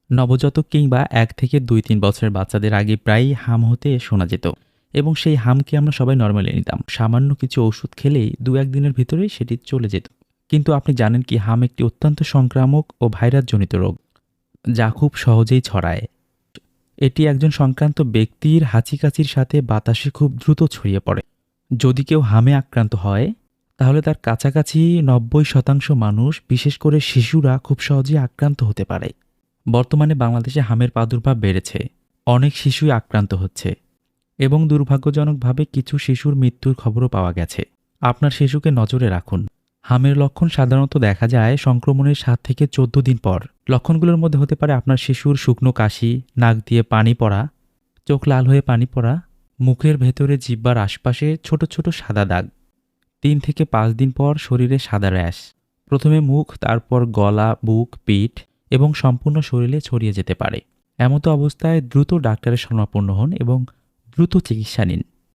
নবজাতক কিংবা ১ থেকে ২-৩ বছরের বাচ্চাদের আগে প্রায়ই হাম হতে শোনা যেত এবং সেই হামকে আমরা সবাই নরমালি নিতাম। সামান্য কিছু ওষুধ খেলেই ২-১ দিনের ভিতরেই সেটি চলে যেত। কিন্তু আপনি জানেন কি হাম একটি অত্যন্ত সংক্রামক ও ভাইরাসজনিত রোগ, যা খুব সহজেই ছড়ায়। এটি একজন সংক্রান্ত ব্যক্তির হাঁচি-কাশির সাথে বাতাসে খুব দ্রুত ছড়িয়ে পড়ে। যদি কেউ হামে আক্রান্ত হয়, তাহলে তার কাছাকাছি ৯০% মানুষ, বিশেষ করে শিশুরা খুব সহজেই আক্রান্ত হতে পারে। বর্তমানে বাংলাদেশে হামের প্রাদুর্ভাব বেড়েছে। অনেক শিশুই আক্রান্ত হচ্ছে এবং দুর্ভাগ্যজনকভাবে কিছু শিশুর মৃত্যুর খবরও পাওয়া গেছে। আপনার শিশুকে নজরে রাখুন। হামের লক্ষণ সাধারণত দেখা যায় সংক্রমণের ৭ থেকে ১৪ দিন পর। লক্ষণগুলোর মধ্যে হতে পারে আপনার শিশুর শুকনো কাশি, নাক দিয়ে পানি পড়া, চোখ লাল হয়ে পানি পড়া, মুখের ভেতরে জিহ্বার আশপাশে ছোট ছোট সাদা দাগ, ৩ থেকে ৫ দিন পর শরীরে সাদা র্যাশ, প্রথমে মুখ, তারপর গলা, বুক, পিঠ এবং সম্পূর্ণ শরীরে ছড়িয়ে যেতে পারে। এমতো অবস্থায় দ্রুত ডাক্তারের শরণাপন্ন হন এবং দ্রুত চিকিৎসা নিন।